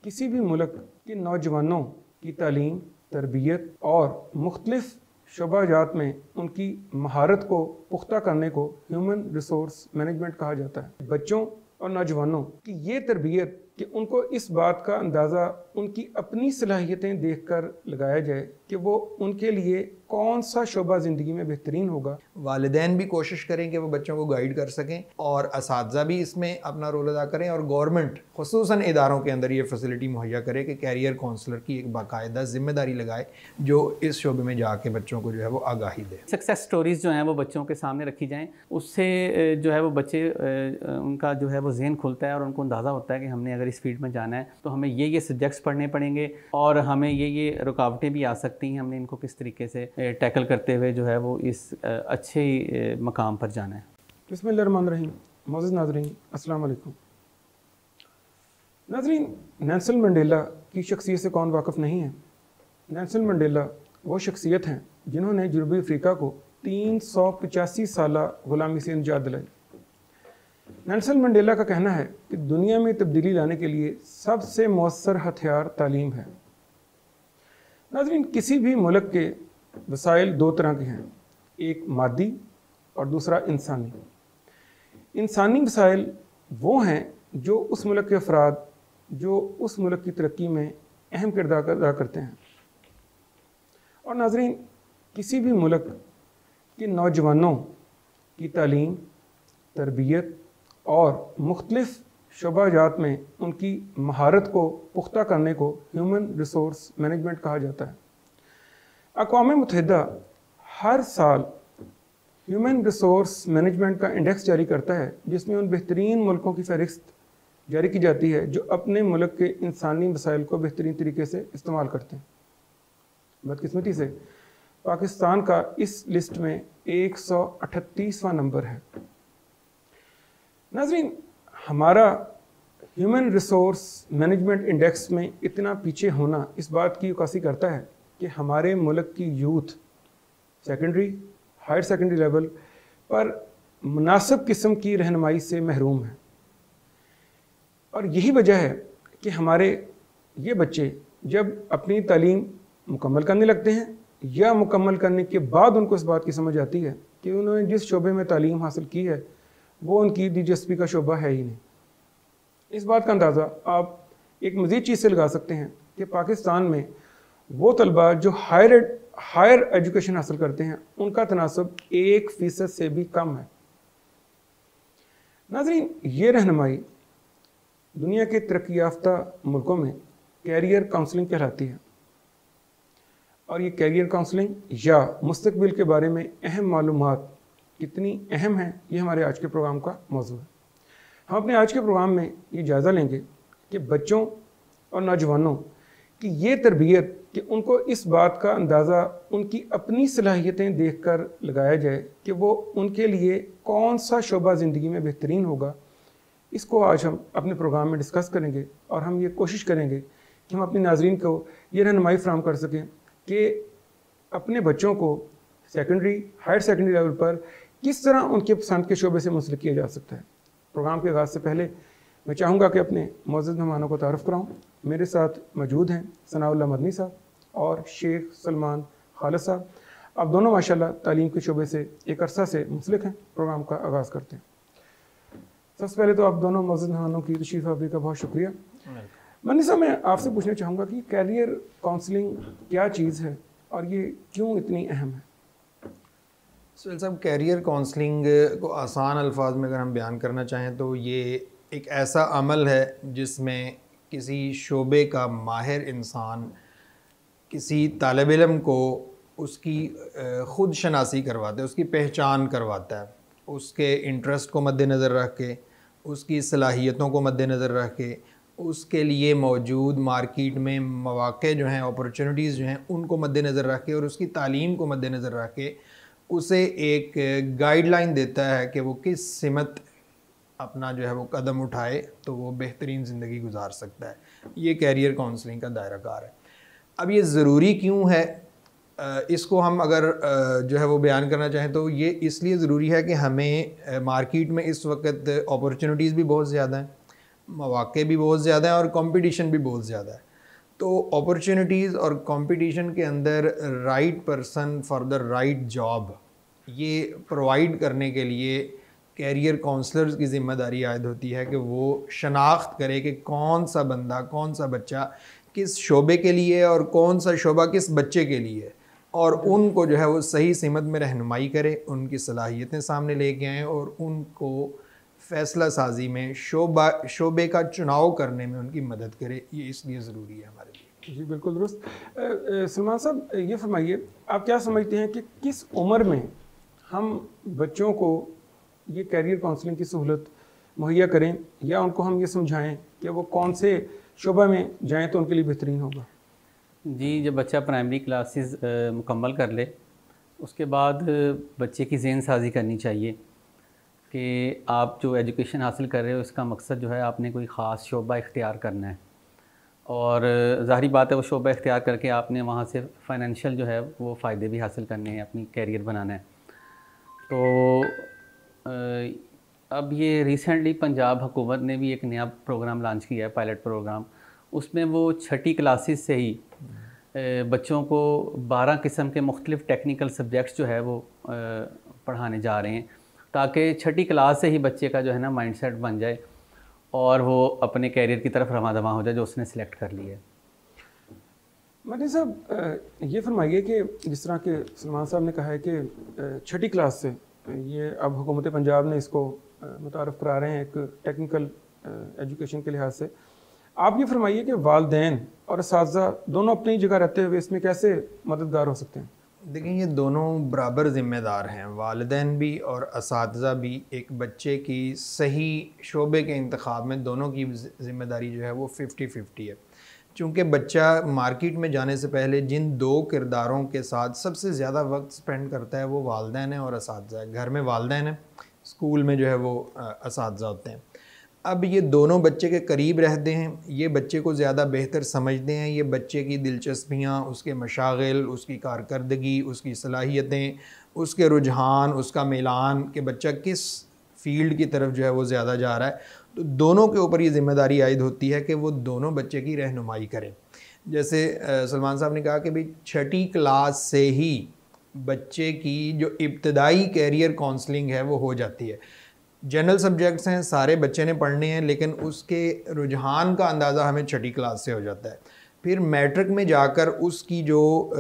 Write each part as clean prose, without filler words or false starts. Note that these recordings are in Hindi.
किसी भी मुल्क के नौजवानों की तालीम, तरबियत और मुख्तलिफ शोबाजात में उनकी महारत को पुख्ता करने को ह्यूमन रिसोर्स मैनेजमेंट कहा जाता है। बच्चों और नौजवानों की ये तरबियत कि उनको इस बात का अंदाज़ा उनकी अपनी सलाहियतें देखकर लगाया जाए कि वो उनके लिए कौन सा शोबा ज़िंदगी में बेहतरीन होगा। वालिदैन भी कोशिश करें कि वो बच्चों को गाइड कर सकें और असातिज़ा भी इसमें अपना रोल अदा करें, और गवर्नमेंट खुसूसन इदारों के अंदर ये फैसिलिटी मुहैया करे कि कैरियर काउंसलर की एक बाकायदा जिम्मेदारी लगाए जो इस शोबे में जाके बच्चों को जो है वो आगाही दे। सक्सेस स्टोरीज़ जो हैं वो बच्चों के सामने रखी जाएँ, उससे जो है वो बच्चे उनका जो है वो ज़हन खुलता है और उनको अंदाज़ा होता है कि हमने अगर इस फील्ड में जाना है तो हमें ये सब्जेक्ट्स पढ़ने पड़ेंगे और हमें ये रुकावटें भी आ सकती हैं, हमने इनको किस तरीके से टैकल करते हुए जो है वो इस अच्छे मकाम पर जाना है। बिस्मिल्लाहिर्रहमानिर्रहीम। मोअज़्ज़िज़ नाज़रीन, अस्सलाम वालेकुम। नाज़रीन, नेल्सन मंडेला की शख्सियत से कौन वाक़िफ़ नहीं है। नेल्सन मंडेला वो शख्सियत हैं जिन्होंने जनूबी अफ्रीका को 385 साला ग़ुलामी से निजात दिलाई। नेल्सन मंडेला का कहना है कि दुनिया में तब्दीली लाने के लिए सबसे मौसर हथियार तालीम है। नाज़रीन, किसी भी मुल्क के वसाइल दो तरह के हैं, एक मादी और दूसरा इंसानी। इंसानी वसाइल वो हैं जो उस मुल्क के अफराद जो उस मुल्क की तरक्की में अहम किरदार अदा करते हैं। और नाज़रीन, किसी भी मुल्क के नौजवानों की तालीम, तरबियत और मुख्तलिफ शोबाजात में उनकी महारत को पुख्ता करने को ह्यूमन रिसोर्स मैनेजमेंट कहा जाता है। अक़वाम मुत्तहिदा हर साल ह्यूमन रिसोर्स मैनेजमेंट का इंडेक्स जारी करता है जिसमें उन बेहतरीन मुल्कों की फ़हरिस्त जारी की जाती है जो अपने मुल्क के इंसानी वसाइल को बेहतरीन तरीके से इस्तेमाल करते हैं। बदकिस्मती से पाकिस्तान का इस लिस्ट में 138वां नंबर है। नाज़रीन, हमारा ह्यूमन रिसोर्स मैनेजमेंट इंडेक्स में इतना पीछे होना इस बात की अक्कासी करता है कि हमारे मुल्क की youth secondary, higher secondary level पर मुनासिब किस्म की रहनुमाई से महरूम है। और यही वजह है कि हमारे ये बच्चे जब अपनी तालीम मुकम्मल करने लगते हैं या मुकम्मल करने के बाद उनको इस बात की समझ आती है कि उन्होंने जिस शोबे में तालीम हासिल की है वो उनकी दिलचस्पी का शोबा है ही नहीं। इस बात का अंदाज़ा आप एक मज़ीद चीज़ से लगा सकते हैं कि पाकिस्तान में वो तलबा जो हायर एजुकेशन हासिल करते हैं उनका तनासब 1% से भी कम है। नाज़रीन, ये रहनुमाई दुनिया के तरक्की याफ्ता मुल्कों में कैरियर काउंसलिंग कहलाती है। और ये कैरियर काउंसलिंग या मुस्तकबिल के बारे में अहम मालूमात कितनी अहम है, ये हमारे आज के प्रोग्राम का मौजू है। हम अपने आज के प्रोग्राम में ये जायज़ा लेंगे कि बच्चों और नौजवानों की ये तरबियत कि उनको इस बात का अंदाज़ा उनकी अपनी सलाहियतें देखकर लगाया जाए कि वो उनके लिए कौन सा शोबा ज़िंदगी में बेहतरीन होगा। इसको आज हम अपने प्रोग्राम में डिस्कस करेंगे और हम ये कोशिश करेंगे कि हम अपने नाज़रीन को ये रहनुमाई फराहम कर सकें कि अपने बच्चों को सेकेंडरी, हायर सेकेंडरी लेवल पर किस तरह उनके पसंद के शोबे से मुंसलिक किया जा सकता है। प्रोग्राम के आगाज़ से पहले मैं चाहूँगा कि अपने मौजूद मेहमानों को तारुफ़ कराऊँ। मेरे साथ मौजूद हैं सनाउल्लाह मदनी साहब और शेख सलमान खालिद साहब। आप दोनों माशाल्लाह तालीम के शोबे से एक अरसा से मुंसलिक हैं। प्रोग्राम का आगाज़ करते हैं। सबसे पहले तो आप दोनों मौजूद मेहमानों की तशरीफ़ आवरी का बहुत शुक्रिया। मदनी साहब, मैं आपसे पूछना चाहूँगा कि कैरियर काउंसलिंग क्या चीज़ है और ये क्यों इतनी अहम है। सुहेल साहब, कैरियर काउंसलिंग को आसान अल्फाज में अगर हम बयान करना चाहें तो ये एक ऐसा अमल है जिसमें किसी शोबे का माहिर इंसान किसी तालिब इल्म को उसकी ख़ुद शनासी करवाता है, उसकी पहचान करवाता है, उसके इंटरेस्ट को मद्देनज़र रख के, उसकी सलाहियतों को मद्देनज़र रख के, उसके लिए मौजूद मार्केट में मौक़े जो हैं, अपॉर्चुनिटीज़ जो हैं, उनको मद्देनज़र रख के और उसकी तालीम को मद्देनज़र रख के उसे एक गाइडलाइन देता है कि वो किस सिमत अपना जो है वो कदम उठाए तो वो बेहतरीन ज़िंदगी गुजार सकता है। ये कैरियर काउंसलिंग का दायरा कार है। अब ये ज़रूरी क्यों है, इसको हम अगर जो है वो बयान करना चाहें तो ये इसलिए ज़रूरी है कि हमें मार्केट में इस वक्त अपॉर्चुनिटीज़ भी बहुत ज़्यादा हैं, मौके भी बहुत ज़्यादा हैं और कंपटीशन भी बहुत ज़्यादा है। तो अपॉर्चुनिटीज़ और कंपटीशन के अंदर right person for the right job ये प्रोवाइड करने के लिए कैरियर काउंसलर्स की ज़िम्मेदारी आयद होती है कि वो शनाख्त करे कि कौन सा बंदा, कौन सा बच्चा किस शोबे के लिए और कौन सा शोबा किस बच्चे के लिए, और उनको जो है वो सही सिमत में रहनुमाई करे, उनकी सलाहियतें सामने लेके आएँ और उनको फ़ैसला साजी में शोबे का चुनाव करने में उनकी मदद करे। ये इसलिए ज़रूरी है हमारे लिए। जी बिल्कुल दुरुस्त। सलमान साहब ये फरमाइए, आप क्या समझते हैं कि किस उम्र में हम बच्चों को ये कैरियर काउंसलिंग की सहूलत मुहैया करें, या उनको हम ये समझाएं कि वो कौन से शोबा में जाएं तो उनके लिए बेहतरीन होगा? जी, जब बच्चा प्राइमरी क्लासेस मुकम्मल कर ले उसके बाद बच्चे की ज़हन साजी करनी चाहिए कि आप जो एजुकेशन हासिल कर रहे हो इसका मकसद जो है आपने कोई ख़ास शोबा इख्तियार करना है, और ज़ाहिरी बात है वो शोबा इख्तियार करके आपने वहाँ से फ़ाइनेंशियल जो है वो फ़ायदे भी हासिल करने हैं, अपनी कैरियर बनाना है। तो अब ये रिसेंटली पंजाब हुकूमत ने भी एक नया प्रोग्राम लॉन्च किया है, पायलट प्रोग्राम। उसमें वो छठी क्लासेस से ही बच्चों को 12 किस्म के मुख्तलिफ़ टेक्निकल सब्जेक्ट्स जो है वो पढ़ाने जा रहे हैं, ताकि छठी क्लास से ही बच्चे का जो है ना माइंडसेट बन जाए और वो अपने कैरियर की तरफ रवा दवा हो जाए जो उसने सिलेक्ट कर लिया है। मदनी साहब ये फरमाइए कि जिस तरह के सलमान साहब ने कहा है कि छठी क्लास से ये अब हुकूमत पंजाब ने इसको मुतारफ़ करा रहे हैं एक टेक्निकल एजुकेशन के लिहाज से, आप ये फरमाइए कि वालिदैन और असातिज़ा दोनों अपनी जगह रहते हुए इसमें कैसे मददगार हो सकते हैं? देखिए, ये दोनों बराबर ज़िम्मेदार हैं, वालिदैन भी और असातिज़ा भी। एक बच्चे की सही शोबे के इंतखाब में दोनों की ज़िम्मेदारी जो है वो 50-50 है। चूँकि बच्चा मार्केट में जाने से पहले जिन दो किरदारों के साथ सबसे ज़्यादा वक्त स्पेंड करता है वो वालिदैन है और असातिज़ा है। घर में वालिदैन है, स्कूल में जो है वो असातिज़ा होते हैं। अब ये दोनों बच्चे के करीब रहते हैं, ये बच्चे को ज़्यादा बेहतर समझते हैं, ये बच्चे की दिलचस्पियाँ, उसके मशागिल, उसकी कारकर्दगी, उसकी सलाहियतें, उसके रुझान, उसका मिलान कि बच्चा किस फील्ड की तरफ जो है वो ज़्यादा जा रहा है। तो दोनों के ऊपर ये ज़िम्मेदारी आयद होती है कि वो दोनों बच्चे की रहनुमाई करें। जैसे सलमान साहब ने कहा कि भाई छठी क्लास से ही बच्चे की जो इब्तदाई कैरियर काउंसलिंग है वो हो जाती है। जनरल सब्जेक्ट्स हैं, सारे बच्चे ने पढ़ने हैं, लेकिन उसके रुझान का अंदाज़ा हमें छठी क्लास से हो जाता है। फिर मैट्रिक में जाकर उसकी जो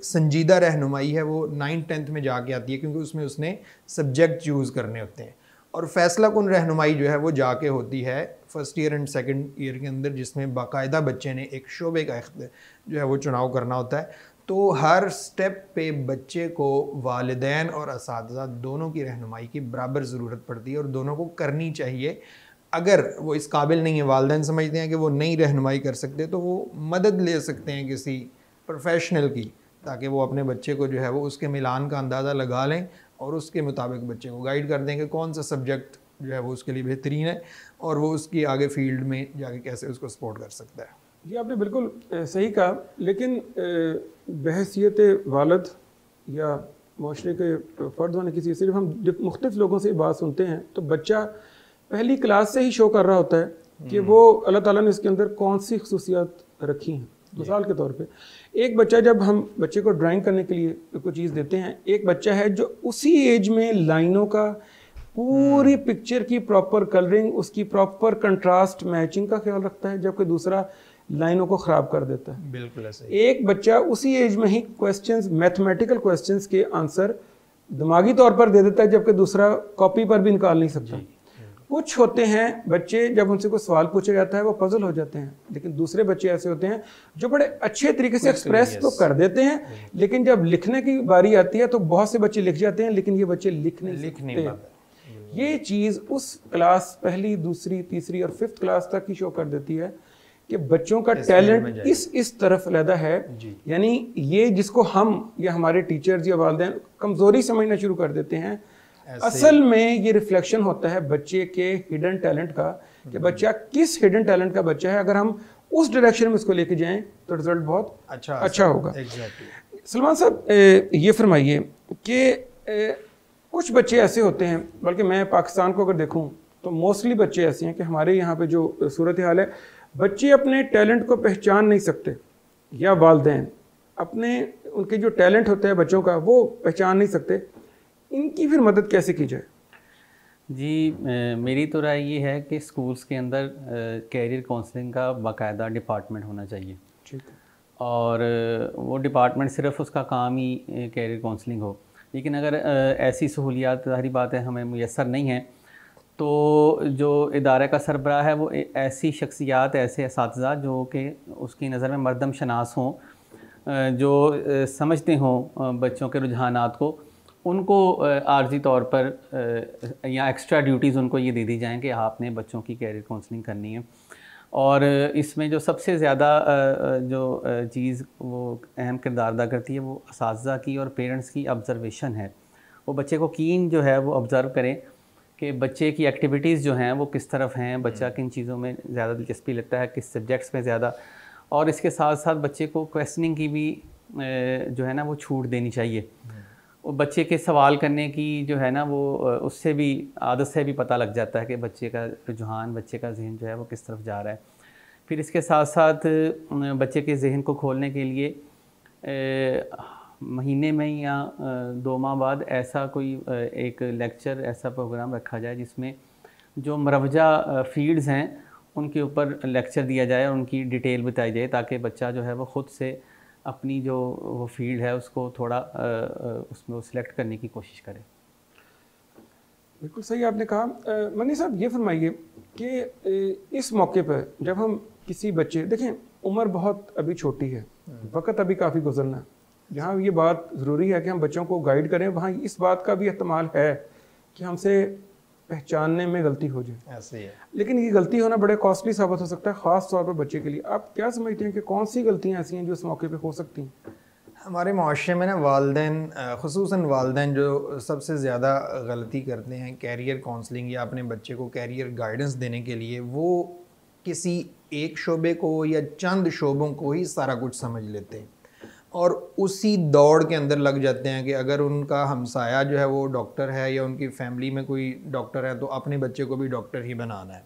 संजीदा रहनुमाई है वो 9th-10th में जाके आती है, क्योंकि उसमें उसने सब्जेक्ट चूज़ करने होते हैं। और फ़ैसला कुन रहनुमाई जो है वो जाके होती है first year and second year के अंदर, जिसमें बाकायदा बच्चे ने एक शोबे का जो है वो चुनाव करना होता है। तो हर स्टेप पे बच्चे को वालिदैन और असातिज़ा दोनों की रहनुमाई की बराबर ज़रूरत पड़ती है और दोनों को करनी चाहिए। अगर वो इस काबिल नहीं है, वालिदैन समझते हैं कि वो नहीं रहनुमाई कर सकते, तो वो मदद ले सकते हैं किसी प्रोफेशनल की, ताकि वो अपने बच्चे को जो है वो उसके मिलान का अंदाज़ा लगा लें और उसके मुताबिक बच्चे को गाइड कर दें कि कौन सा सब्जेक्ट जो है वो उसके लिए बेहतरीन है और वो उसकी आगे फील्ड में जाके कैसे उसको सपोर्ट कर सकता है। ये आपने बिल्कुल सही कहा, लेकिन बहैसियत वालिद या माशरे के फ़र्द होने की चीज़ से जब हम मुख्तलिफ़ लोगों से बात सुनते हैं तो बच्चा पहली क्लास से ही शो कर रहा होता है कि वो अल्लाह ताला ने इसके अंदर कौन सी खसूसियात रखी हैं। मिसाल के तौर पे एक बच्चा, जब हम बच्चे को ड्राइंग करने के लिए कोई चीज़ देते हैं, एक बच्चा है जो उसी एज में लाइनों का पूरी पिक्चर की प्रॉपर कलरिंग, उसकी प्रॉपर कंट्रास्ट मैचिंग का ख्याल रखता है, जबकि दूसरा लाइनों को ख़राब कर देता है। बिल्कुल ऐसे। एक बच्चा उसी एज में ही क्वेश्चंस, मैथमेटिकल क्वेश्चंस के आंसर दिमागी तौर पर दे देता है, जबकि दूसरा कॉपी पर भी निकाल नहीं सकता। कुछ होते हैं बच्चे, जब उनसे कोई सवाल पूछा जाता है वो पजल हो जाते हैं, लेकिन दूसरे बच्चे ऐसे होते हैं जो बड़े अच्छे तरीके से एक्सप्रेस तो कर देते हैं, लेकिन जब लिखने की बारी आती है तो बहुत से बच्चे लिख जाते हैं, लेकिन ये बच्चे लिख नहीं सकते। ये चीज़ उस क्लास पहली, दूसरी, तीसरी और 5th क्लास तक ही शो कर देती है कि बच्चों का टैलेंट इस तरफ अलहदा है। यानी ये जिसको हम या हमारे टीचर्स या वालिदैन कमज़ोरी समझना शुरू कर देते हैं, असल में ये रिफ्लेक्शन होता है बच्चे के हिडन टैलेंट का, कि बच्चा किस हिडन टैलेंट का बच्चा है। अगर हम उस डायरेक्शन में इसको लेके जाएं तो रिजल्ट बहुत अच्छा होगा। सलमान साहब ये फरमाइए कि कुछ बच्चे ऐसे होते हैं, बल्कि मैं पाकिस्तान को अगर देखूं तो मोस्टली बच्चे ऐसे हैं कि हमारे यहाँ पे जो सूरत हाल है, बच्चे अपने टैलेंट को पहचान नहीं सकते, या वालिदैन अपने उनके जो टैलेंट होता है बच्चों का वो पहचान नहीं सकते। इनकी फिर मदद कैसे की जाए? जी, मेरी तो राय ये है कि स्कूल्स के अंदर कैरियर काउंसलिंग का बाकायदा डिपार्टमेंट होना चाहिए। ठीक है। और वो डिपार्टमेंट सिर्फ उसका काम ही कैरियर काउंसलिंग हो। लेकिन अगर ऐसी सहूलियात ज़ाहिर बात है हमें मुयस्सर नहीं है, तो जो इदारे का सरबराह है वो ऐसी शख्सियात, ऐसे असातिज़ा जो कि उसकी नज़र में मरदम शनास हों, जो समझते हों बच्चों के रुझानात को, उनको आर्जी तौर पर या एक्स्ट्रा ड्यूटीज़ उनको ये दे दी जाएँ कि आपने बच्चों की कैरियर काउंसलिंग करनी है। और इसमें जो सबसे ज़्यादा जो चीज़ वो अहम किरदार अदा करती है वो असातिज़ा की और पेरेंट्स की ऑब्ज़र्वेशन है। वो बच्चे को कीन जो है वो ऑब्ज़र्व करें कि बच्चे की एक्टिविटीज़ जो हैं वो किस तरफ हैं, बच्चा किन चीज़ों में ज़्यादा दिलचस्पी लेता है, किस सब्जेक्ट्स में ज़्यादा, और इसके साथ साथ बच्चे को क्वेश्चनिंग की भी जो है ना वो छूट देनी चाहिए। और बच्चे के सवाल करने की जो है ना वो उससे भी आदत से भी पता लग जाता है कि बच्चे का रुझान, बच्चे का जहन जो है वो किस तरफ जा रहा है। फिर इसके साथ साथ बच्चे के जहन को खोलने के लिए महीने में या 2 माह बाद ऐसा कोई एक लेक्चर, ऐसा प्रोग्राम रखा जाए जिसमें जो मरवजा फील्ड्स हैं उनके ऊपर लेक्चर दिया जाए और उनकी डिटेल बताई जाए, ताकि बच्चा जो है वो ख़ुद से अपनी जो वो फील्ड है उसको थोड़ा उसमें वो सिलेक्ट करने की कोशिश करे। बिल्कुल सही आपने कहा। मनी साहब ये फरमाइए कि इस मौके पर जब हम किसी बच्चे, देखें उम्र बहुत अभी छोटी है, वक्त अभी काफ़ी गुजरना है, जहाँ ये बात ज़रूरी है कि हम बच्चों को गाइड करें, वहाँ इस बात का भी एहतमाल है कि हमसे पहचानने में गलती हो जाए। ऐसे ही है। लेकिन ये गलती होना बड़े कॉस्टली साबित हो सकता है, ख़ास तौर पर बच्चे के लिए। आप क्या समझते हैं कि कौन सी गलतियाँ ऐसी हैं जो इस मौके पे हो सकती हैं? हमारे माशरे में ना वालिदैन, ख़ुसूसन वालिदैन जो सबसे ज़्यादा गलती करते हैं कैरियर काउंसलिंग या अपने बच्चे को कैरियर गाइडेंस देने के लिए, वो किसी एक शोबे को या चंद शोबों को ही सारा कुछ समझ लेते हैं और उसी दौड़ के अंदर लग जाते हैं कि अगर उनका हमसाया जो है वो डॉक्टर है या उनकी फैमिली में कोई डॉक्टर है तो अपने बच्चे को भी डॉक्टर ही बनाना है।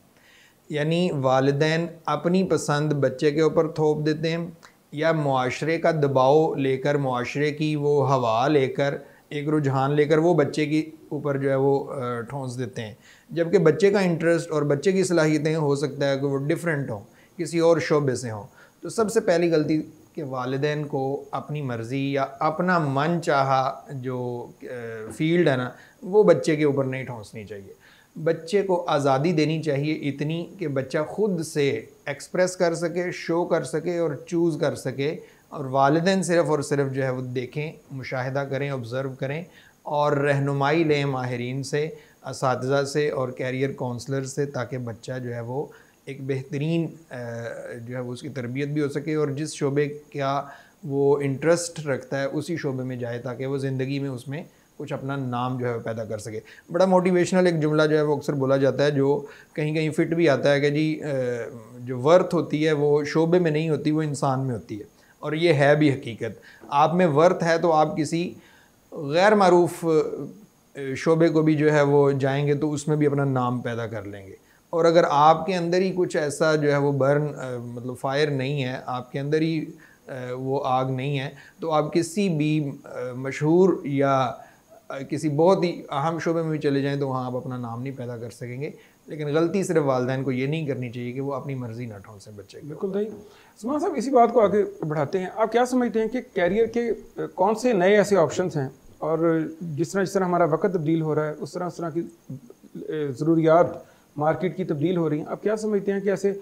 यानी वालिदैन अपनी पसंद बच्चे के ऊपर थोप देते हैं या मुआशरे का दबाव लेकर, मुआशरे की वो हवा लेकर, एक रुझान लेकर वो बच्चे की ऊपर जो है वो ठोंस देते हैं, जबकि बच्चे का इंटरेस्ट और बच्चे की सलाहियतें हो सकता है कि वो डिफरेंट हों, किसी और शोबे से हों। तो सबसे पहली गलती कि वालिदैन को अपनी मर्ज़ी या अपना मन चाहा जो फील्ड है ना वो बच्चे के ऊपर नहीं ठोंसनी चाहिए। बच्चे को आज़ादी देनी चाहिए इतनी कि बच्चा ख़ुद से एक्सप्रेस कर सके, शो कर सके और चूज़ कर सके, और वालिदैन सिर्फ़ और सिर्फ जो है वो देखें, मुशाहिदा करें, ऑब्ज़र्व करें और रहनुमाई लें माहिरीन से, असातिज़ा से और कैरियर काउंसलर से, ताकि बच्चा जो है वो एक बेहतरीन जो है वो उसकी तरबियत भी हो सके और जिस शोबे का वो इंटरेस्ट रखता है उसी शोबे में जाए, ताकि वो ज़िंदगी में उसमें कुछ अपना नाम जो है वो पैदा कर सके। बड़ा मोटिवेशनल एक जुमला जो है वो अक्सर बोला जाता है, जो कहीं कहीं फ़िट भी आता है कि जी जो वर्थ होती है वो शोबे में नहीं होती, वो इंसान में होती है। और ये है भी हकीकत। आप में वर्थ है तो आप किसी गैर मारूफ शोबे को भी जो है वो जाएंगे तो उसमें भी अपना नाम पैदा कर लेंगे। और अगर आपके अंदर ही कुछ ऐसा जो है वो बर्न मतलब फायर नहीं है, आपके अंदर ही वो आग नहीं है, तो आप किसी भी मशहूर या किसी बहुत ही अहम शोबे में भी चले जाएं तो वहाँ आप अपना नाम नहीं पैदा कर सकेंगे। लेकिन गलती सिर्फ वालिदैन को ये नहीं करनी चाहिए कि वो अपनी मर्ज़ी ना ठोंसें बच्चे की। बिल्कुल सही। सुमान साहब इसी बात को आगे बढ़ाते हैं, आप क्या समझते हैं कि कैरियर के कौन से नए ऐसे ऑप्शंस हैं, और जिस तरह हमारा वक्त तब्दील हो रहा है उस तरह की ज़रूरियात मार्केट की तब्दील हो रही हैं, आप क्या समझते हैं कि ऐसे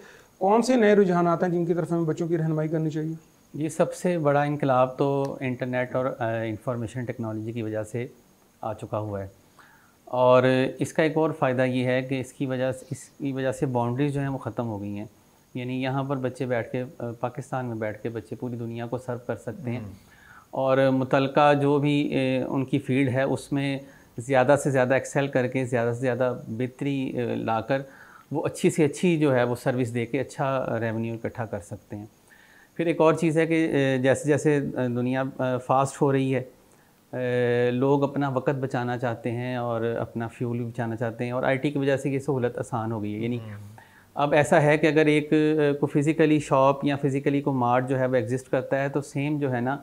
कौन से नए रुझानात हैं जिनकी तरफ हमें बच्चों की रहनुमाई करनी चाहिए? ये सबसे बड़ा इनकलाब तो इंटरनेट और इंफॉर्मेशन टेक्नोलॉजी की वजह से आ चुका हुआ है, और इसका एक और फ़ायदा ये है कि इसकी वजह से बाउंड्रीज़ जो हैं वो ख़त्म हो गई हैं। यानी यहाँ पर बच्चे बैठ के, पाकिस्तान में बैठ के बच्चे पूरी दुनिया को सर्व कर सकते हैं और मुतलका जो भी उनकी फ़ील्ड है उसमें ज़्यादा से ज़्यादा एक्सेल करके, ज़्यादा से ज़्यादा बेहतरी लाकर वो अच्छी से अच्छी जो है वो सर्विस दे के अच्छा रेवेन्यू इकट्ठा कर सकते हैं। फिर एक और चीज़ है कि जैसे जैसे दुनिया फ़ास्ट हो रही है लोग अपना वक्त बचाना चाहते हैं और अपना फ्यूल भी बचाना चाहते हैं, और आईटी की वजह से ये सहूलत आसान हो गई है। यानी अब ऐसा है कि अगर एक को फिज़िकली शॉप या फिज़िकली को मार्ट जो है वो एग्जिस्ट करता है, तो सेम जो है ना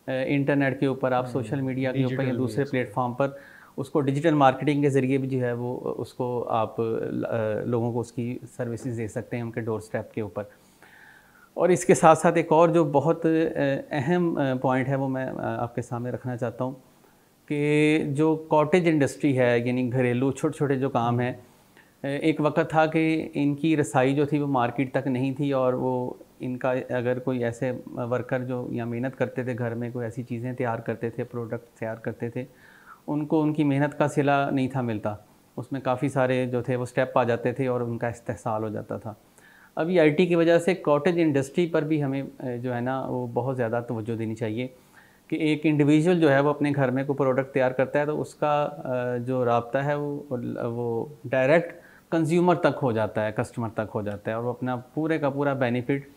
इंटरनेट के ऊपर आप सोशल मीडिया के ऊपर या दूसरे प्लेटफॉर्म पर उसको डिजिटल मार्केटिंग के ज़रिए भी जो है वो उसको आप लोगों को उसकी सर्विसेज दे सकते हैं उनके डोर स्टेप के ऊपर। और इसके साथ साथ एक और जो बहुत अहम पॉइंट है वो मैं आपके सामने रखना चाहता हूँ कि जो कॉटेज इंडस्ट्री है, यानी घरेलू छोटे छोटे जो काम हैं, एक वक्त था कि इनकी रसाई जो थी वो मार्केट तक नहीं थी, और वो इनका अगर कोई ऐसे वर्कर जो या मेहनत करते थे घर में, कोई ऐसी चीज़ें तैयार करते थे, प्रोडक्ट तैयार करते थे, उनको उनकी मेहनत का सिला नहीं था मिलता। उसमें काफ़ी सारे जो थे वो स्टेप आ जाते थे और उनका इस्तेहसाल हो जाता था। अभी आईटी की वजह से कॉटेज इंडस्ट्री पर भी हमें जो है ना वो बहुत ज़्यादा तवज्जो देनी चाहिए कि एक इंडिविजुअल जो है वो अपने घर में कोई प्रोडक्ट तैयार करता है तो उसका जो राब्ता है वो डायरेक्ट कंज्यूमर तक हो जाता है, कस्टमर तक हो जाता है, और वो अपना पूरे का पूरा बेनिफिट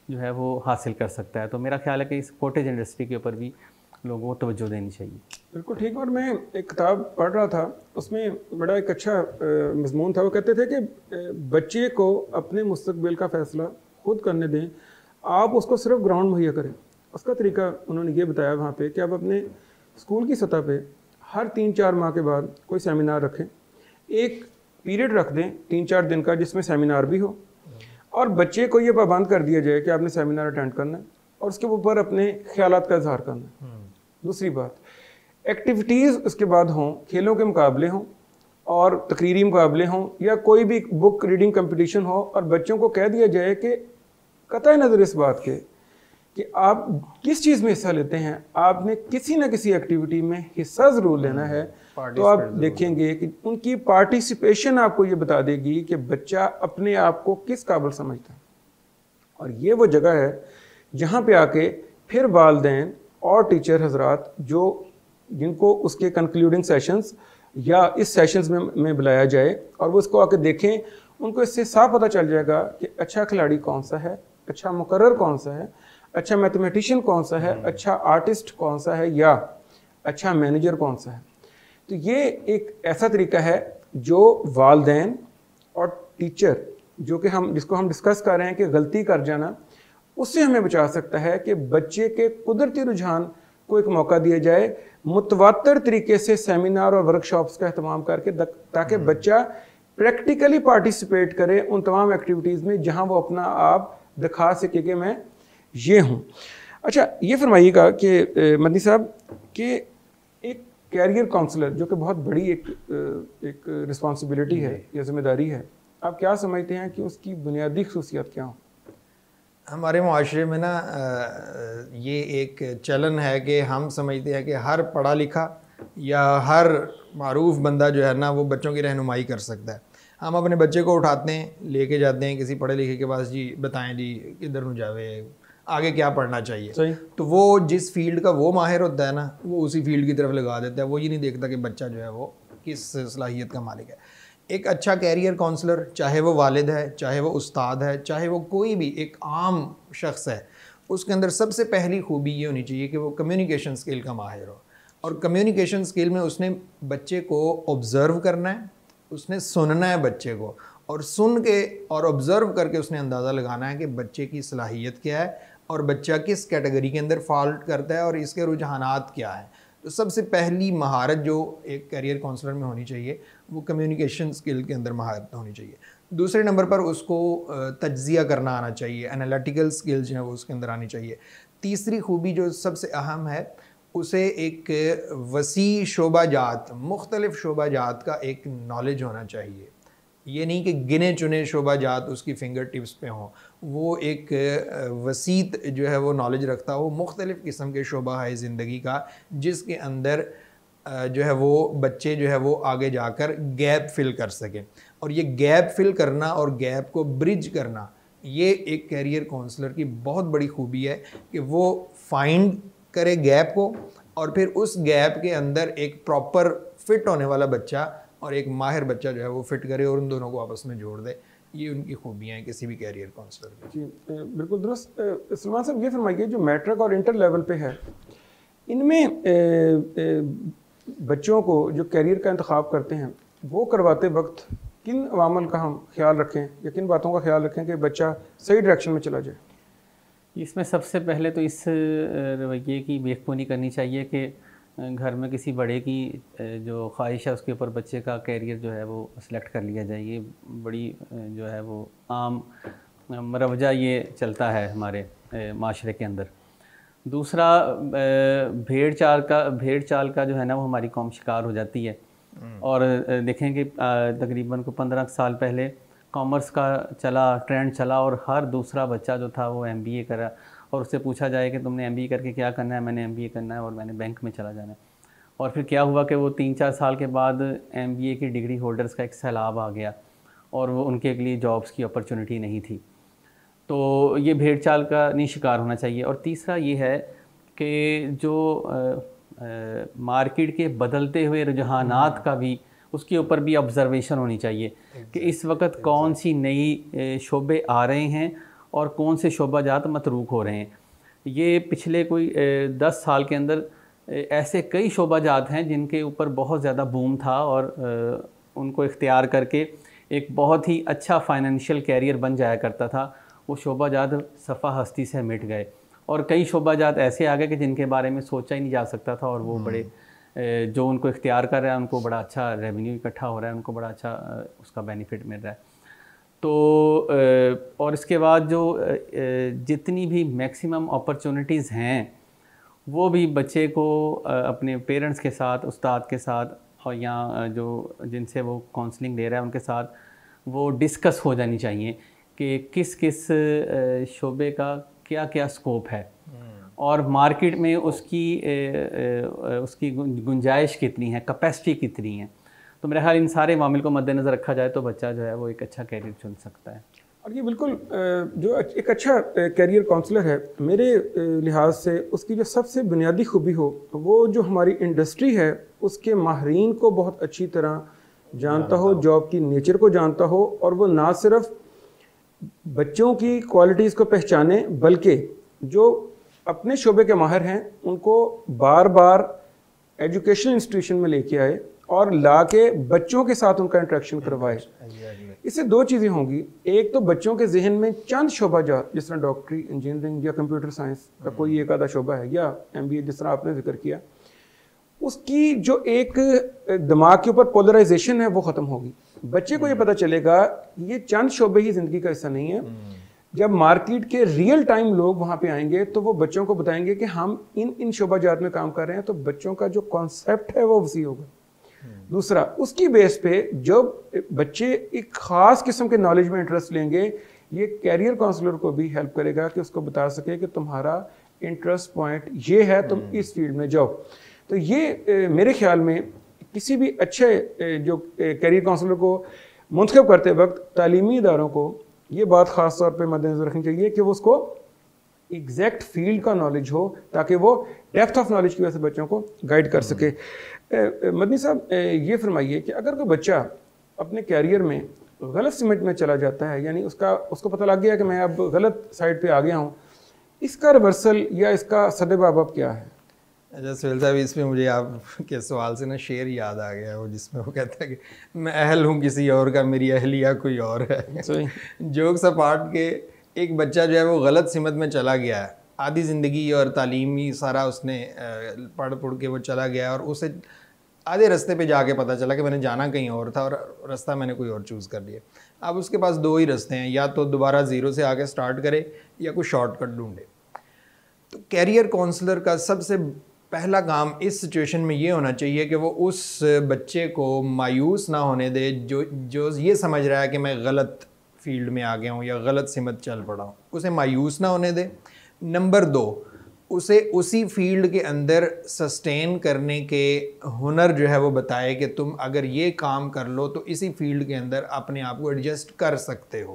जो है वो हासिल कर सकता है। तो मेरा ख्याल है कि इस कॉटेज इंडस्ट्री के ऊपर भी लोगों को तवज्जो देनी चाहिए। बिल्कुल ठीक। और मैं एक किताब पढ़ रहा था, उसमें बड़ा एक अच्छा मजमून था। वो कहते थे कि बच्चे को अपने मुस्तकबिल का फ़ैसला खुद करने दें, आप उसको सिर्फ ग्राउंड मुहैया करें। उसका तरीका उन्होंने ये बताया वहाँ पे कि आप अपने स्कूल की सतह पे हर 3-4 माह के बाद कोई सेमिनार रखें, एक पीरियड रख दें 3-4 दिन का जिसमें सेमिनार भी हो, और बच्चे को ये पाबंद कर दिया जाए कि आपने सेमिनार अटेंड करना है और उसके ऊपर अपने ख्यालात का इजहार करना है। दूसरी बात, एक्टिविटीज़ उसके बाद हों, खेलों के मुकाबले हों और तकरीरी मुकाबले हों या कोई भी बुक रीडिंग कंपटीशन हो, और बच्चों को कह दिया जाए कि कतई नज़र इस बात के कि आप किस चीज़ में हिस्सा लेते हैं, आपने किसी न किसी एक्टिविटी में हिस्सा ज़रूर लेना है। तो आप देखेंगे कि उनकी पार्टिसिपेशन आपको ये बता देगी कि बच्चा अपने आप को किस काबिल समझता है। और ये वो जगह है जहाँ पे आके फिर वालिदैन और टीचर हजरात जिनको उसके कंक्लूडिंग सेशंस या इस सेशंस में बुलाया जाए और वो इसको आके देखें, उनको इससे साफ पता चल जाएगा कि अच्छा खिलाड़ी कौन सा है, अच्छा मुकर्रर कौन सा है, अच्छा मैथमेटिशियन कौन सा है, अच्छा आर्टिस्ट कौन सा है, या अच्छा मैनेजर कौन सा है। तो ये एक ऐसा तरीका है जो वालिदैन और टीचर जिसको हम डिस्कस कर रहे हैं कि गलती कर जाना, उससे हमें बचा सकता है कि बच्चे के कुदरती रुझान को एक मौका दिया जाए, मुतवातर तरीके से सेमिनार और वर्कशॉप्स का अहतमाम करके, ताकि बच्चा प्रैक्टिकली पार्टिसिपेट करे उन तमाम एक्टिविटीज़ में जहां वो अपना आप दिखा सके कि मैं ये हूँ। अच्छा, ये फरमाइएगा कि मदनी साहब कि एक कैरियर काउंसलर जो कि बहुत बड़ी एक रिस्पॉन्सिबिलिटी है या जिम्मेदारी है, आप क्या समझते हैं कि उसकी बुनियादी खसूसियात क्या हो? हमारे माशरे में ना ये एक चलन है कि हम समझते हैं कि हर पढ़ा लिखा या हर मारूफ बंदा जो है ना वो बच्चों की रहनुमाई कर सकता है। हम अपने बच्चे को उठाते हैं, लेके जाते हैं किसी पढ़े लिखे के पास, जी बताएं जी किधर न जावे, आगे क्या पढ़ना चाहिए। सही। तो वो जिस फील्ड का वो माहिर होता है ना, वो उसी फील्ड की तरफ लगा देता है। वो ये नहीं देखता कि बच्चा जो है वो किस सलाहियत का मालिक है। एक अच्छा कैरियर काउंसलर, चाहे वो वालिद है, चाहे वो उस्ताद है, चाहे वो कोई भी एक आम शख्स है, उसके अंदर सबसे पहली खूबी ये होनी चाहिए कि वो कम्युनिकेशन स्किल का माहिर हो। और कम्युनिकेशन स्किल में उसने बच्चे को ऑब्ज़र्व करना है, उसने सुनना है बच्चे को, और सुन के और ऑब्ज़र्व करके उसने अंदाज़ा लगाना है कि बच्चे की सलाहियत क्या है और बच्चा किस कैटेगरी के अंदर फॉल्ट करता है और इसके रुझानात क्या हैं। तो सबसे पहली महारत जो एक करियर काउंसलर में होनी चाहिए वो कम्युनिकेशन स्किल के अंदर महारत होनी चाहिए। दूसरे नंबर पर उसको तज्जिया करना आना चाहिए, एनालिटिकल स्किल्स जो है वो उसके अंदर आनी चाहिए। तीसरी खूबी जो सबसे अहम है, उसे एक वसी शोबाजात, मुख्तलिफ शोबाजात का एक नॉलेज होना चाहिए। ये नहीं कि गिने चुने शोबाजात उसकी फिंगर टिप्स पे हों, वो एक वसीत जो है वो नॉलेज रखता हो, मुख्तलिफ़ किस्म के शोबा है ज़िंदगी का, जिसके अंदर जो है वो बच्चे जो है वो आगे जाकर गैप फिल कर सकें। और ये गैप फिल करना और गैप को ब्रिज करना, ये एक कैरियर काउंसलर की बहुत बड़ी खूबी है कि वो फाइंड करे गैप को और फिर उस गैप के अंदर एक प्रॉपर फिट होने वाला बच्चा और एक माहिर बच्चा जो है वो फिट करे और उन दोनों को आपस में जोड़ दे। ये उनकी खूबियाँ हैं किसी भी कैरियर काउंसलर की। जी बिल्कुल दुरुस्त। सलमान साहब, ये फरमाइए जो मैट्रिक और इंटर लेवल पे है, इनमें बच्चों को जो कैरियर का इंतखाब करते हैं वो करवाते वक्त किन अवामल का हम ख्याल रखें या किन बातों का ख्याल रखें कि बच्चा सही डायरेक्शन में चला जाए? इसमें सबसे पहले तो इस रवैये की बेखुनी करनी चाहिए कि घर में किसी बड़े की जो ख्वाहिश है उसके ऊपर बच्चे का कैरियर जो है वो सिलेक्ट कर लिया जाए। ये बड़ी जो है वो आम मरवजा ये चलता है हमारे माशरे के अंदर। दूसरा, भेड़ चाल का जो है ना वो हमारी कौम शिकार हो जाती है। और देखें कि तकरीबन को 15 साल पहले कॉमर्स का ट्रेंड चला और हर दूसरा बच्चा जो था वो MBA करा, और उससे पूछा जाए कि तुमने MBA करके क्या करना है, मैंने MBA करना है और मैंने बैंक में चला जाना है। और फिर क्या हुआ कि वो 3-4 साल के बाद MBA की डिग्री होल्डर्स का एक सैलाब आ गया और वो उनके लिए जॉब्स की अपॉर्चुनिटी नहीं थी। तो ये भेड़ चाल का नहीं शिकार होना चाहिए। और तीसरा ये है कि जो मार्केट के बदलते हुए रुझानात का भी उसके ऊपर भी ऑब्जर्वेशन होनी चाहिए कि इस वक्त कौन सी नई शोबे आ रहे हैं और कौन से शोबाजात मतरूक हो रहे हैं। ये पिछले कोई 10 साल के अंदर ऐसे कई शोबाजात हैं जिनके ऊपर बहुत ज़्यादा बूम था और उनको इख्तियार करके एक बहुत ही अच्छा फाइनेंशियल कैरियर बन जाया करता था। वो शोबाजात सफ़ा हस्ती से मिट गए और कई शोबाजात ऐसे आ गए कि जिनके बारे में सोचा ही नहीं जा सकता था, और वो बड़े जो उनको इख्तियार कर रहा है उनको बड़ा अच्छा रेवेन्यू इकट्ठा हो रहा है, उनको बड़ा अच्छा उसका बेनिफिट मिल रहा है। तो और इसके बाद जो जितनी भी मैक्सिमम अपॉर्चुनिटीज़ हैं वो भी बच्चे को अपने पेरेंट्स के साथ, उस्ताद के साथ और या जो जिनसे वो काउंसलिंग दे रहा है उनके साथ वो डिस्कस हो जानी चाहिए कि किस किस शोबे का क्या क्या स्कोप है और मार्केट में उसकी गुंजाइश कितनी है, कैपेसिटी कितनी है। तो मेरे ख्याल इन सारे मामले को मद्देनज़र रखा जाए तो बच्चा जो है वो एक अच्छा कैरियर चुन सकता है। और ये बिल्कुल जो एक अच्छा कैरियर काउंसलर है मेरे लिहाज से उसकी जो सबसे बुनियादी खूबी हो वो जो हमारी इंडस्ट्री है उसके माहरीन को बहुत अच्छी तरह जानता हो, जॉब की नेचर को जानता हो, और वो ना सिर्फ बच्चों की क्वालिटीज़ को पहचाने बल्कि जो अपने शोबे के माहिर हैं उनको बार बार एजुकेशनल इंस्टीट्यूशन में लेके आए और ला के बच्चों के साथ उनका इंटरेक्शन करवाए। इससे दो चीज़ें होंगी, एक तो बच्चों के जहन में चंद शोबाजात जिस तरह डॉक्टरी, इंजीनियरिंग या कंप्यूटर साइंस का कोई एक आधा शोबा है या MBA जिस तरह आपने जिक्र किया, उसकी जो एक दिमाग के ऊपर पोलराइजेशन है वो ख़त्म होगी। बच्चे को ये पता चलेगा ये चंद शोबे ही ज़िंदगी का हिस्सा नहीं है। जब मार्केट के रियल टाइम लोग वहाँ पे आएंगे तो वो बच्चों को बताएंगे कि हम इन शोबाजात में काम कर रहे हैं, तो बच्चों का जो कॉन्सेप्ट है वो वसी होगा। दूसरा, उसकी बेस पे जब बच्चे एक ख़ास किस्म के नॉलेज में इंटरेस्ट लेंगे, ये कैरियर काउंसलर को भी हेल्प करेगा कि उसको बता सके कि तुम्हारा इंटरेस्ट पॉइंट ये है, तुम इस फील्ड में जाओ। तो ये मेरे ख्याल में किसी भी अच्छे जो कैरियर काउंसलर को मुंतखब करते वक्त तालीमी इदारों को ये बात ख़ास तौर पे मद्देनज़र रखनी चाहिए कि वो उसको एग्जैक्ट फील्ड का नॉलेज हो ताकि वो डेप्थ ऑफ नॉलेज की वजह से बच्चों को गाइड कर सके। मदनी साहब, ये फरमाइए कि अगर कोई बच्चा अपने कैरियर में गलत सिमट में चला जाता है, यानी उसको पता लग गया कि मैं अब गलत साइड पे आ गया हूँ, इसका रिवर्सल या इसका सद्देबाब क्या है? अच्छा सुहेल साहब, इसमें मुझे आपके सवाल से ना शेर याद आ गया वो जिसमें वो कहता है कि मैं अहल हूँ किसी और का, मेरी अहलिया कोई और है। जोक्स अपार्ट के एक बच्चा जो है वो गलत सिमत में चला गया है, आधी ज़िंदगी और तालीमी सारा उसने पढ़ के वो चला गया और उसे आधे रास्ते पे जाके पता चला कि मैंने जाना कहीं और था और रास्ता मैंने कोई और चूज़ कर लिया। अब उसके पास दो ही रास्ते हैं, या तो दोबारा ज़ीरो से आके स्टार्ट करे या कोई शॉर्टकट ढूंढे। तो कैरियर काउंसलर का सबसे पहला काम इस सिचुएशन में ये होना चाहिए कि वो उस बच्चे को मायूस ना होने दे जो ये समझ रहा है कि मैं गलत फील्ड में आ गया हूँ या गलत सिमत चल पड़ा हूँ, उसे मायूस ना होने दे। नंबर 2, उसे उसी फील्ड के अंदर सस्टेन करने के हुनर जो है वो बताए कि तुम अगर ये काम कर लो तो इसी फील्ड के अंदर अपने आप को एडजस्ट कर सकते हो।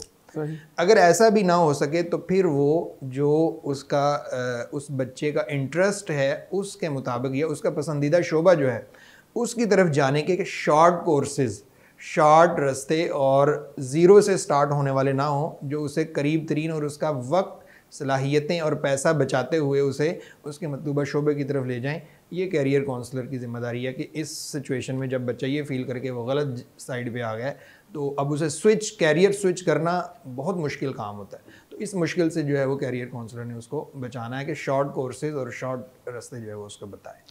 अगर ऐसा भी ना हो सके तो फिर वो जो उस बच्चे का इंटरेस्ट है उसके मुताबिक या उसका पसंदीदा शोबा जो है उसकी तरफ जाने के शॉर्ट कोर्सेज, शॉर्ट रास्ते और ज़ीरो से स्टार्ट होने वाले ना हो, जो उसे करीब तरीन और उसका वक्त सलाहियतें और पैसा बचाते हुए उसे उसके मतलूबा शोबे की तरफ ले जाएं। ये कैरियर काउंसलर की ज़िम्मेदारी है कि इस सिचुएशन में जब बच्चा ये फ़ील करके वो गलत साइड पे आ गया है तो अब उसे कैरियर स्विच करना बहुत मुश्किल काम होता है। तो इस मुश्किल से जो है वो कैरियर काउंसलर ने उसको बचाना है कि शॉर्ट कोर्सेज और शॉर्ट रास्ते जो है वो उसको बताएं।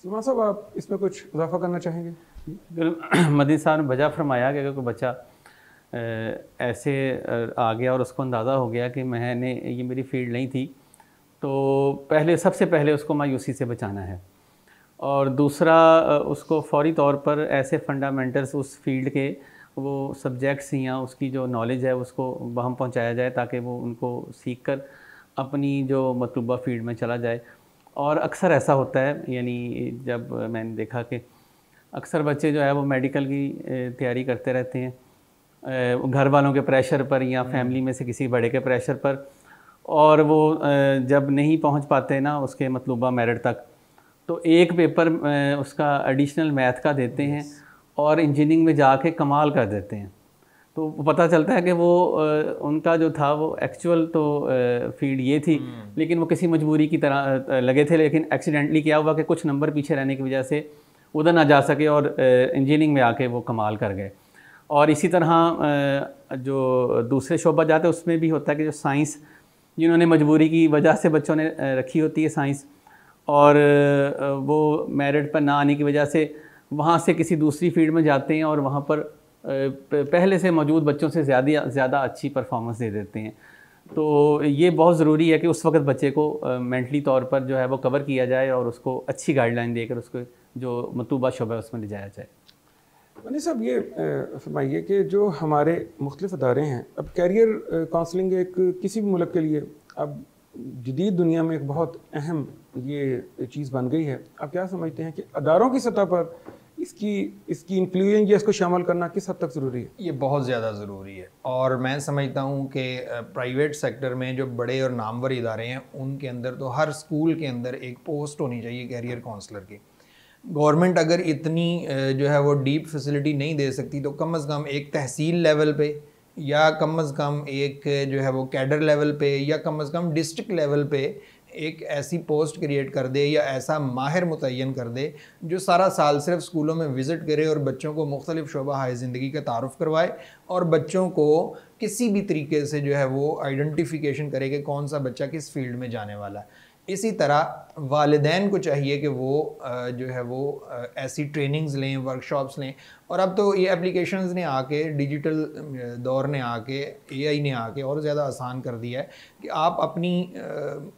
सलमान साहब, आप इसमें कुछ इजाफा करना चाहेंगे? मदनी साहब ने वजह फरमाया कि अगर कोई बच्चा ऐसे आ गया और उसको अंदाज़ा हो गया कि मैंने ये मेरी फील्ड नहीं थी, तो सबसे पहले उसको मायूसी से बचाना है। और दूसरा, उसको फौरी तौर पर ऐसे फंडामेंटल्स उस फील्ड के वो सब्जेक्ट्स या उसकी जो नॉलेज है उसको वहाँ पहुँचाया जाए ताकि वो उनको सीख कर अपनी जो मतलूबा फील्ड में चला जाए। और अक्सर ऐसा होता है, यानी जब मैंने देखा कि अक्सर बच्चे जो है वो मेडिकल की तैयारी करते रहते हैं घर वालों के प्रेशर पर या फैमिली में से किसी बड़े के प्रेशर पर, और वो जब नहीं पहुंच पाते ना उसके मतलूबा मेरिट तक, तो एक पेपर उसका एडिशनल मैथ का देते हैं और इंजीनियरिंग में जाके कमाल कर देते हैं। तो पता चलता है कि वो उनका जो था वो एक्चुअल तो फील्ड ये थी, लेकिन वो किसी मजबूरी की तरह लगे थे, लेकिन एक्सीडेंटली क्या हुआ कि कुछ नंबर पीछे रहने की वजह से उधर ना जा सके और इंजीनियरिंग में आके वो कमाल कर गए। और इसी तरह जो दूसरे शोबा जाते हैं उसमें भी होता है कि जो साइंस जिन्होंने मजबूरी की वजह से बच्चों ने रखी होती है साइंस, और वो मेरिट पर ना आने की वजह से वहाँ से किसी दूसरी फील्ड में जाते हैं और वहाँ पर पहले से मौजूद बच्चों से ज़्यादा अच्छी परफॉर्मेंस दे देते हैं। तो ये बहुत ज़रूरी है कि उस वक्त बच्चे को मेंटली तौर पर जो है वो कवर किया जाए और उसको अच्छी गाइडलाइन देकर उसको जो मतलूबा शोबा है उसमें ले जाया जाए। मनी साहब, ये फरमाइए कि जो हमारे मुख्तलिफ अदारे हैं, अब कैरियर काउंसलिंग एक किसी भी मुल्क के लिए अब जदीद दुनिया में एक बहुत अहम ये चीज़ बन गई है। आप क्या समझते हैं कि अदारों की सतह पर इसकी इंक्लूजन या इसको शामिल करना किस हद तक ज़रूरी है? ये बहुत ज़्यादा ज़रूरी है, और मैं समझता हूँ कि प्राइवेट सेक्टर में जो बड़े और नामवर इदारे हैं उनके अंदर तो हर स्कूल के अंदर एक पोस्ट होनी चाहिए कैरियर काउंसलर की। गवर्नमेंट अगर इतनी जो है वो डीप फैसिलिटी नहीं दे सकती तो कम से कम एक तहसील लेवल पे या कम से कम एक जो है वो कैडर लेवल पे या कम से कम डिस्ट्रिक्ट लेवल पे एक ऐसी पोस्ट क्रिएट कर दे या ऐसा माहिर मुतय्यन कर दे जो सारा साल सिर्फ स्कूलों में विज़िट करे और बच्चों को मुख्तलिफ शोबा हाय ज़िंदगी का तारुफ़ करवाए और बच्चों को किसी भी तरीके से जो है वो आइडेंटिफिकेशन करे कि कौन सा बच्चा किस फील्ड में जाने वाला है। इसी तरह वालिदैन को चाहिए कि वो जो है वो ऐसी ट्रेनिंग्स लें, वर्कशॉप्स लें। और अब तो ये एप्लीकेशंस ने आके, डिजिटल दौर ने आके, एआई ने आके और ज़्यादा आसान कर दिया है कि आप अपनी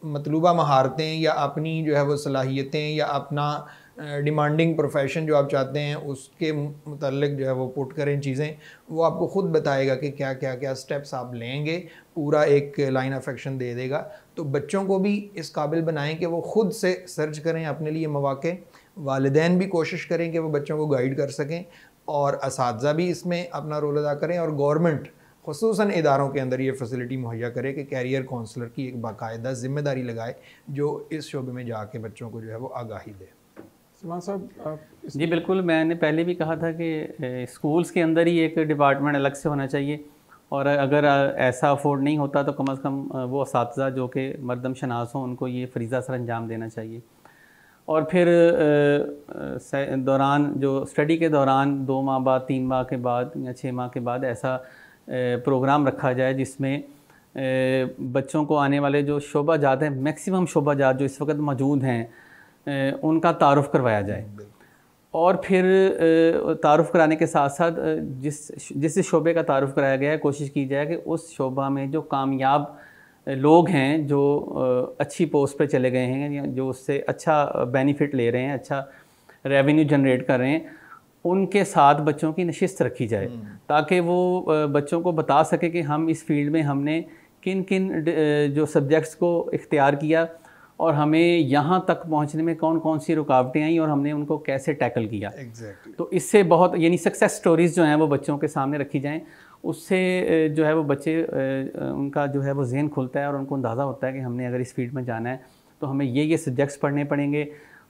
मतलूबा महारतें या अपनी जो है वो सलाहियतें या अपना डिमांडिंग प्रोफेशन जो आप चाहते हैं उसके मुतल्लिक जो है वो पुट करें चीज़ें, वो आपको ख़ुद बताएगा कि क्या क्या क्या स्टेप्स आप लेंगे, पूरा एक लाइन ऑफ एक्शन दे देगा। तो बच्चों को भी इस काबिल बनाएं कि वो ख़ुद से सर्च करें अपने लिए मौक़े, वालिदैन भी कोशिश करें कि वो बच्चों को गाइड कर सकें और असातिज़ा भी इसमें अपना रोल अदा करें, और गवर्नमेंट ख़ुसूसन इदारों के अंदर ये फैसिलिटी मुहैया करे कि कैरियर काउंसलर की एक बाकायदा ज़िम्मेदारी लगाए जो इस शोबे में जाके बच्चों को जो है वो आगाही दे। सलमान साहब, जी बिल्कुल, मैंने पहले भी कहा था कि स्कूल्स के अंदर ही एक डिपार्टमेंट अलग से होना चाहिए, और अगर ऐसा अफोर्ड नहीं होता तो कम से कम वो असातिज़ा जो कि मरदम शनास हों उनको ये फ़रीज़ा सर अंजाम देना चाहिए। और फिर दौरान जो स्टडी के दौरान 2 माह बाद, 3 माह के बाद या 6 माह के बाद ऐसा प्रोग्राम रखा जाए जिसमें बच्चों को आने वाले जो शोबा जात हैं, मैक्सिमम शोबा जात जो इस वक्त मौजूद हैं, उनका तारुफ़ करवाया जाए। और फिर तारुफ़ कराने के साथ साथ जिस शोबे का तारुफ़ कराया गया है, कोशिश की जाए कि उस शोबा में जो कामयाब लोग हैं, जो अच्छी पोस्ट पे चले गए हैं या जो उससे अच्छा बेनिफिट ले रहे हैं, अच्छा रेवेन्यू जनरेट कर रहे हैं, उनके साथ बच्चों की नशिस्त रखी जाए ताकि वो बच्चों को बता सके कि हम इस फील्ड में हमने किन किन जो सब्जेक्ट्स को इख्तियार किया और हमें यहाँ तक पहुँचने में कौन कौन सी रुकावटें आई और हमने उनको कैसे टैकल किया। Exactly. तो इससे बहुत, यानी सक्सेस स्टोरीज़ जो हैं वो बच्चों के सामने रखी जाएं, उससे जो है वो बच्चे उनका जो है वो ज़हन खुलता है और उनको अंदाज़ा होता है कि हमने अगर इस फील्ड में जाना है तो हमें ये सब्जेक्ट्स पढ़ने पड़ेंगे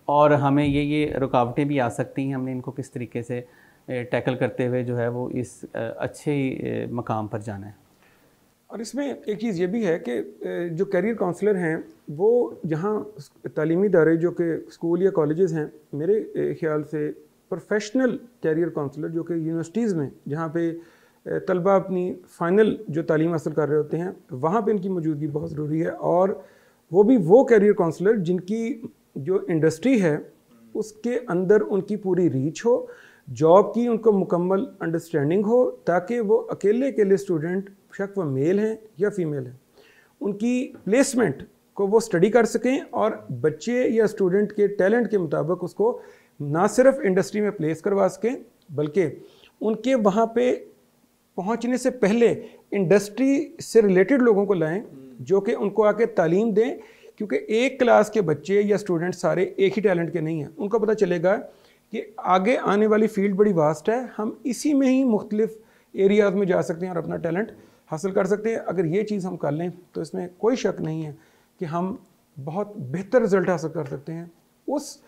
और हमें ये रुकावटें भी आ सकती हैं, हमने इनको किस तरीके से टैकल करते हुए जो है वो इस अच्छे मकाम पर जाना है। और इसमें एक चीज़ ये भी है कि जो कैरियर काउंसलर हैं वो जहाँ तालीमी इदारे जो कि स्कूल या कॉलेजेस हैं, मेरे ख्याल से प्रोफेशनल कैरियर काउंसलर जो कि यूनिवर्सिटीज़ में जहाँ पे तलबा अपनी फ़ाइनल जो तालीम हासिल कर रहे होते हैं वहाँ पे इनकी मौजूदगी बहुत ज़रूरी है। और वो भी वो कैरियर काउंसलर जिनकी जो इंडस्ट्री है उसके अंदर उनकी पूरी रीच हो, जॉब की उनको मुकम्मल अंडरस्टैंडिंग हो, ताकि वो अकेले अकेले स्टूडेंट, शक वो मेल हैं या फीमेल हैं, उनकी प्लेसमेंट को वो स्टडी कर सकें और बच्चे या स्टूडेंट के टैलेंट के मुताबिक उसको ना सिर्फ इंडस्ट्री में प्लेस करवा सकें बल्कि उनके वहाँ पे पहुँचने से पहले इंडस्ट्री से रिलेटेड लोगों को लाएं जो कि उनको आके तालीम दें, क्योंकि एक क्लास के बच्चे या स्टूडेंट सारे एक ही टैलेंट के नहीं हैं। उनको पता चलेगा कि आगे आने वाली फील्ड बड़ी वास्ट है, हम इसी में ही मुख्तलिफ एरियाज़ में जा सकते हैं और अपना टैलेंट हासिल कर सकते हैं। अगर ये चीज़ हम कर लें तो इसमें कोई शक नहीं है कि हम बहुत बेहतर रिज़ल्ट हासिल कर सकते हैं उस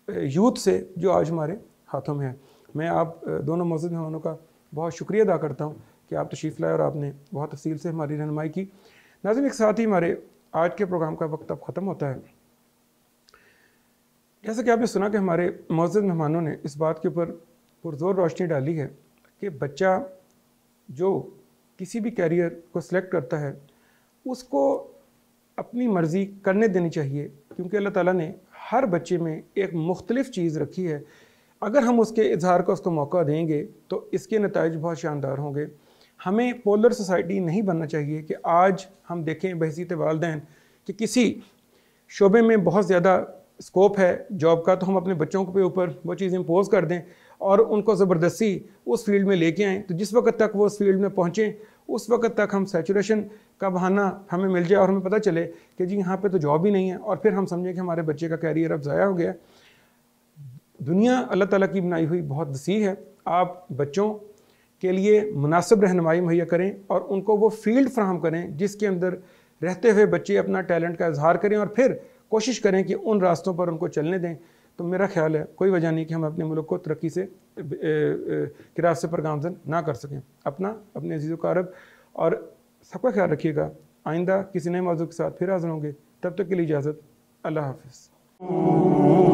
यूथ से जो आज हमारे हाथों में है। मैं आप दोनों मौजूद मेहमानों का बहुत शुक्रिया अदा करता हूँ कि आप तशरीफ़ लाए और आपने बहुत तफसील से हमारी रहनुमाई की। नाज़रीन, एक साथ ही हमारे आज के प्रोग्राम का वक्त अब ख़त्म होता है। जैसा कि आपने सुना कि हमारे मौजूद मेहमानों ने इस बात के ऊपर पुरज़ोर रोशनी डाली है कि बच्चा जो किसी भी कैरियर को सिलेक्ट करता है उसको अपनी मर्ज़ी करने देनी चाहिए, क्योंकि अल्लाह ताला ने हर बच्चे में एक मुख्तलिफ चीज़ रखी है। अगर हम उसके इजहार का उसको मौका देंगे तो इसके नताइज बहुत शानदार होंगे। हमें पोलर सोसाइटी नहीं बनना चाहिए कि आज हम देखें बहसीत वालिदैन कि किसी शोबे में बहुत ज़्यादा स्कोप है जॉब का, तो हम अपने बच्चों के ऊपर वो चीज़ इम्पोज कर दें और उनको ज़बरदस्ती उस फील्ड में लेके आएँ। तो जिस वक्त तक वो उस फील्ड में पहुँचें उस वक्त तक हम सैचुरेशन का बहाना हमें मिल जाए और हमें पता चले कि जी यहाँ पे तो जॉब ही नहीं है, और फिर हम समझें कि हमारे बच्चे का कैरियर अब ज़ाया हो गया। दुनिया अल्लाह ताला की बनाई हुई बहुत वसी है। आप बच्चों के लिए मुनासिब रहनुमाई मुहैया करें और उनको वो फील्ड फ्राहम करें जिसके अंदर रहते हुए बच्चे अपना टैलेंट का इजहार करें और फिर कोशिश करें कि उन रास्तों पर उनको चलने दें। तो मेरा ख्याल है कोई वजह नहीं कि हम अपने मुल्क को तरक्की से के रास्ते पर गामजन ना कर सकें। अपने अजीज़ कारब और सबका ख्याल रखिएगा। आइंदा किसी नए मौजू के साथ फिर हाज़िर होंगे, तब तक के लिए इजाज़त। अल्लाह हाफ़िज़।